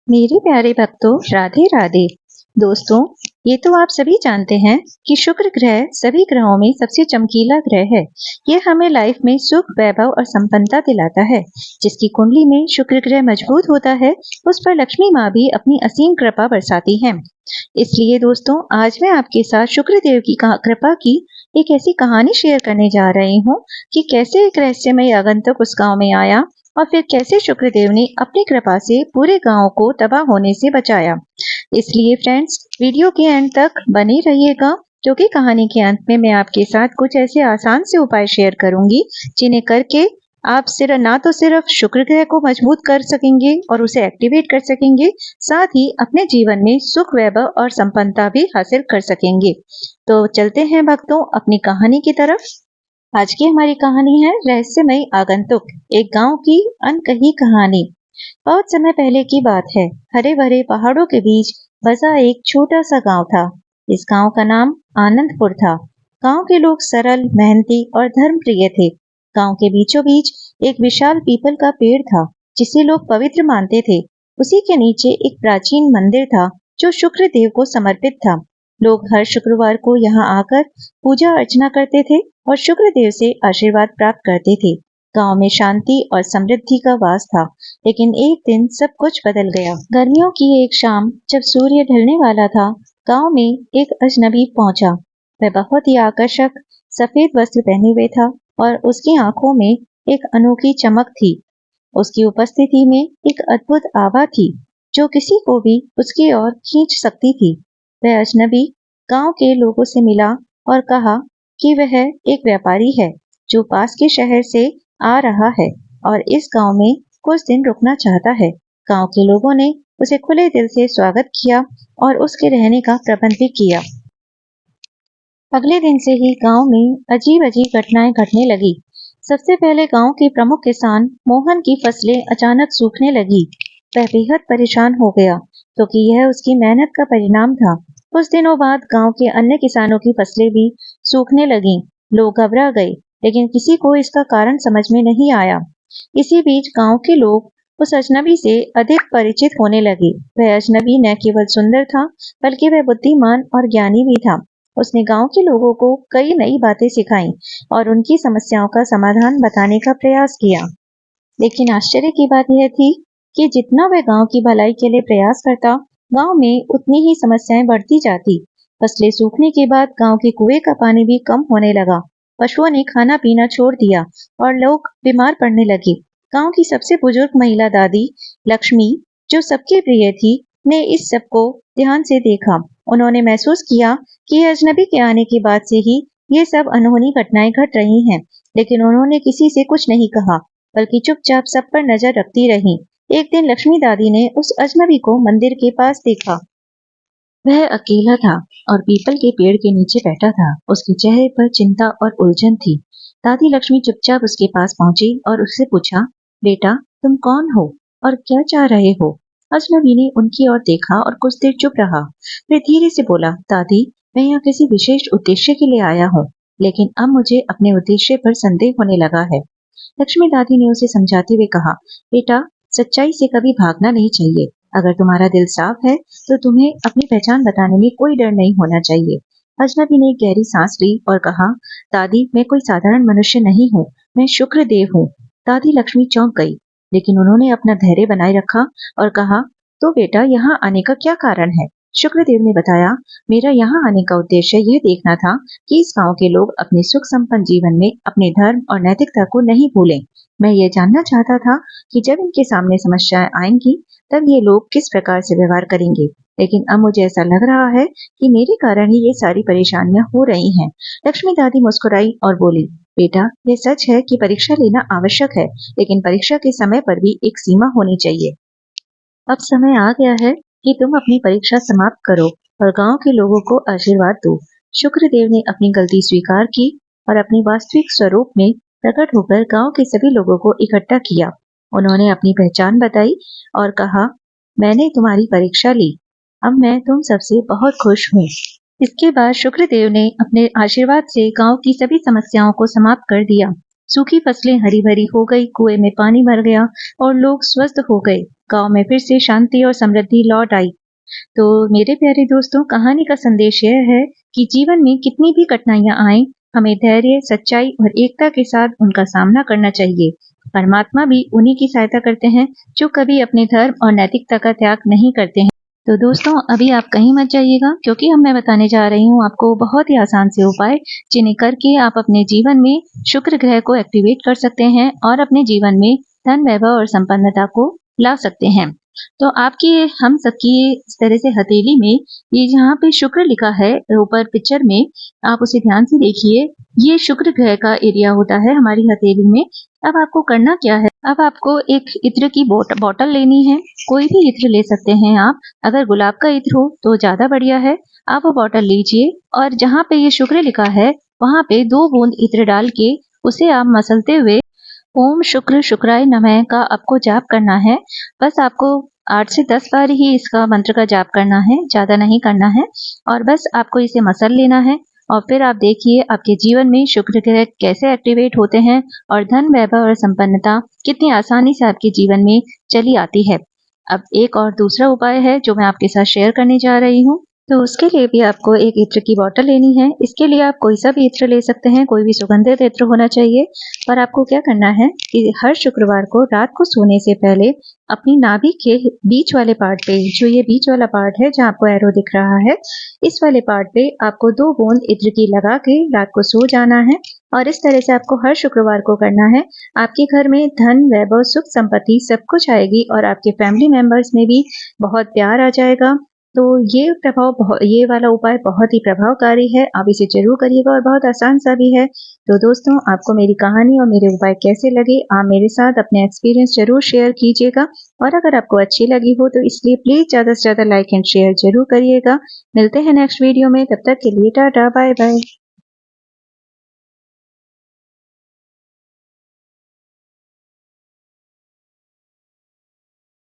मेरे प्यारे भक्तों, राधे राधे। दोस्तों, ये तो आप सभी जानते हैं कि शुक्र ग्रह सभी ग्रहों में सबसे चमकीला ग्रह है। ये हमें लाइफ में सुख, वैभव और संपन्नता दिलाता है। जिसकी कुंडली में शुक्र ग्रह मजबूत होता है, उस पर लक्ष्मी माँ भी अपनी असीम कृपा बरसाती हैं। इसलिए दोस्तों, आज मैं आपके साथ शुक्र देव की कृपा की एक ऐसी कहानी शेयर करने जा रही हूँ कि कैसे एक रहस्यमय आगंतुक उस गांव में आया और फिर कैसे शुक्रदेव ने अपनी कृपा से पूरे गांव को तबाह होने से बचाया। इसलिए फ्रेंड्स, वीडियो के एंड तक बने रहिएगा, क्योंकि कहानी के अंत में मैं आपके साथ कुछ ऐसे आसान से उपाय शेयर करूंगी जिन्हें करके आप सिर्फ ना तो सिर्फ शुक्र ग्रह को मजबूत कर सकेंगे और उसे एक्टिवेट कर सकेंगे, साथ ही अपने जीवन में सुख, वैभव और संपन्नता भी हासिल कर सकेंगे। तो चलते हैं भक्तों अपनी कहानी की तरफ। आज की हमारी कहानी है रहस्यमय आगंतुक, एक गांव की अनकही कहानी। बहुत समय पहले की बात है। हरे भरे पहाड़ों के बीच बसा एक छोटा सा गांव था। इस गांव का नाम आनंदपुर था। गांव के लोग सरल, मेहनती और धर्मप्रिय थे। गांव के बीचों बीच एक विशाल पीपल का पेड़ था, जिसे लोग पवित्र मानते थे। उसी के नीचे एक प्राचीन मंदिर था, जो शुक्र देव को समर्पित था। लोग हर शुक्रवार को यहाँ आकर पूजा अर्चना करते थे और शुक्र देव से आशीर्वाद प्राप्त करते थे। गांव में शांति और समृद्धि का वास था। लेकिन एक दिन सब कुछ बदल गया। गर्मियों की एक शाम जब सूर्य ढलने वाला था, गांव में एक अजनबी पहुंचा। वह बहुत ही आकर्षक सफेद वस्त्र पहने हुए था और उसकी आंखों में एक अनोखी चमक थी। उसकी उपस्थिति में एक अद्भुत आभा थी, जो किसी को भी उसकी ओर खींच सकती थी। वह अजनबी गांव के लोगों से मिला और कहा कि वह एक व्यापारी है, जो पास के शहर से आ रहा है और इस गांव में कुछ दिन रुकना चाहता है। गांव के लोगों ने उसे खुले दिल से स्वागत किया और उसके रहने का प्रबंध भी किया। अगले दिन से ही गांव में अजीब अजीब घटनाएं घटने लगी। सबसे पहले गांव के प्रमुख किसान मोहन की फसलें अचानक सूखने लगी। वह बेहद परेशान हो गया, क्योंकि यह उसकी मेहनत का परिणाम था। कुछ दिनों बाद गांव के अन्य किसानों की फसलें भी सूखने लगीं। लोग घबरा गए, लेकिन किसी को इसका कारण समझ में नहीं आया। इसी बीच गांव के लोग उस अजनबी से अधिक परिचित होने लगे। वह अजनबी न केवल सुंदर था, बल्कि वह बुद्धिमान और ज्ञानी भी था। उसने गांव के लोगों को कई नई बातें सिखाई और उनकी समस्याओं का समाधान बताने का प्रयास किया। लेकिन आश्चर्य की बात यह थी कि जितना वह गांव की भलाई के लिए प्रयास करता, गांव में उतनी ही समस्याएं बढ़ती जाती। फसलें सूखने के बाद गांव के कुएं का पानी भी कम होने लगा। पशुओं ने खाना पीना छोड़ दिया और लोग बीमार पड़ने लगे। गांव की सबसे बुजुर्ग महिला दादी लक्ष्मी, जो सबके प्रिय थी, ने इस सब को ध्यान से देखा। उन्होंने महसूस किया कि अजनबी के आने के बाद से ही ये सब अनहोनी घटनाएं घट रही हैं, लेकिन उन्होंने किसी से कुछ नहीं कहा, बल्कि चुपचाप सब पर नजर रखती रही। एक दिन लक्ष्मी दादी ने उस अजनबी को मंदिर के पास देखा। वह अकेला था और पीपल के पेड़ के नीचे बैठा था। उसके चेहरे पर चिंता और उलझन थी। दादी लक्ष्मी चुपचाप उसके पास पहुंची और उससे पूछा, बेटा, तुम कौन हो और क्या चाह रहे हो? अजनबी ने उनकी ओर देखा और कुछ देर चुप रहा। फिर धीरे से बोला, दादी, मैं यहाँ किसी विशेष उद्देश्य के लिए आया हूँ, लेकिन अब मुझे अपने उद्देश्य पर संदेह होने लगा है। लक्ष्मी दादी ने उसे समझाते हुए कहा, बेटा, सच्चाई से कभी भागना नहीं चाहिए। अगर तुम्हारा दिल साफ है, तो तुम्हें अपनी पहचान बताने में कोई डर नहीं होना चाहिए। अजनबी ने एक गहरी सांस ली और कहा, दादी, मैं कोई साधारण मनुष्य नहीं हूँ, मैं शुक्र देव हूँ। दादी लक्ष्मी चौंक गई, लेकिन उन्होंने अपना धैर्य बनाए रखा और कहा, तो बेटा, यहाँ आने का क्या कारण है? शुक्रदेव ने बताया, मेरा यहाँ आने का उद्देश्य यह देखना था कि इस गांव के लोग अपने सुख संपन्न जीवन में अपने धर्म और नैतिकता को नहीं भूलें। मैं ये जानना चाहता था कि जब इनके सामने समस्याएं आएंगी, तब ये लोग किस प्रकार से व्यवहार करेंगे। लेकिन अब मुझे ऐसा लग रहा है कि मेरे कारण ही ये सारी परेशानियां हो रही हैं। लक्ष्मी दादी मुस्कुराई और बोली, बेटा, ये सच है कि परीक्षा लेना आवश्यक है, लेकिन परीक्षा के समय पर भी एक सीमा होनी चाहिए। अब समय आ गया है कि तुम अपनी परीक्षा समाप्त करो और गांव के लोगों को आशीर्वाद दो। शुक्रदेव ने अपनी गलती स्वीकार की और अपने वास्तविक स्वरूप में प्रकट होकर गांव के सभी लोगों को इकट्ठा किया। उन्होंने अपनी पहचान बताई और कहा, मैंने तुम्हारी परीक्षा ली, अब मैं तुम सबसे बहुत खुश हूँ। इसके बाद शुक्रदेव ने अपने आशीर्वाद से गांव की सभी समस्याओं को समाप्त कर दिया। सूखी फसलें हरी भरी हो गई, कुएं में पानी भर गया और लोग स्वस्थ हो गए। गांव में फिर से शांति और समृद्धि लौट आई। तो मेरे प्यारे दोस्तों, कहानी का संदेश यह है कि जीवन में कितनी भी कठिनाइयां आए, हमें धैर्य, सच्चाई और एकता के साथ उनका सामना करना चाहिए। परमात्मा भी उन्हीं की सहायता करते हैं जो कभी अपने धर्म और नैतिकता का त्याग नहीं करते हैं। तो दोस्तों, अभी आप कहीं मत जाइएगा, क्योंकि मैं बताने जा रही हूँ आपको बहुत ही आसान से उपाय, जिन्हें करके आप अपने जीवन में शुक्र ग्रह को एक्टिवेट कर सकते हैं और अपने जीवन में धन, वैभव और संपन्नता को ला सकते हैं। तो आपकी, हम सबकी इस तरह से हथेली में ये जहाँ पे शुक्र लिखा है ऊपर पिक्चर में, आप उसे ध्यान से देखिए। ये शुक्र ग्रह का एरिया होता है हमारी हथेली में। अब आपको करना क्या है, अब आपको एक इत्र की बोतल लेनी है। कोई भी इत्र ले सकते हैं आप, अगर गुलाब का इत्र हो तो ज्यादा बढ़िया है। आप वो बोतल लीजिए और जहाँ पे ये शुक्र लिखा है वहाँ पे 2 बूंद इत्र डाल के उसे आप मसलते हुए ओम शुक्र शुक्राय नमः का आपको जाप करना है। बस आपको 8 से 10 बार ही इसका मंत्र का जाप करना है, ज्यादा नहीं करना है। और बस आपको इसे मसल लेना है और फिर आप देखिए आपके जीवन में शुक्र ग्रह कैसे एक्टिवेट होते हैं और धन, वैभव और संपन्नता कितनी आसानी से आपके जीवन में चली आती है। अब एक और दूसरा उपाय है जो मैं आपके साथ शेयर करने जा रही हूँ। तो उसके लिए भी आपको एक इत्र की बोतल लेनी है। इसके लिए आप कोई सा भी इत्र ले सकते हैं, कोई भी सुगंधित इत्र होना चाहिए। पर आपको क्या करना है कि हर शुक्रवार को रात को सोने से पहले अपनी नाभि के बीच वाले पार्ट पे, जो ये बीच वाला पार्ट है जहाँ आपको एरो दिख रहा है, इस वाले पार्ट पे आपको 2 बूंद इत्र की लगा के रात को सो जाना है। और इस तरह से आपको हर शुक्रवार को करना है। आपके घर में धन, वैभव, सुख, संपत्ति सब कुछ आएगी और आपके फैमिली मेंबर्स में भी बहुत प्यार आ जाएगा। तो ये वाला उपाय बहुत ही प्रभावकारी है। आप इसे जरूर करिएगा और बहुत आसान सा भी है। तो दोस्तों, आपको मेरी कहानी और मेरे उपाय कैसे लगे, आप मेरे साथ अपने एक्सपीरियंस जरूर शेयर कीजिएगा। और अगर आपको अच्छी लगी हो तो इसलिए प्लीज ज्यादा से ज्यादा लाइक एंड शेयर जरूर करिएगा। मिलते हैं नेक्स्ट वीडियो में, तब तक के लिए टाटा, बाय बाय।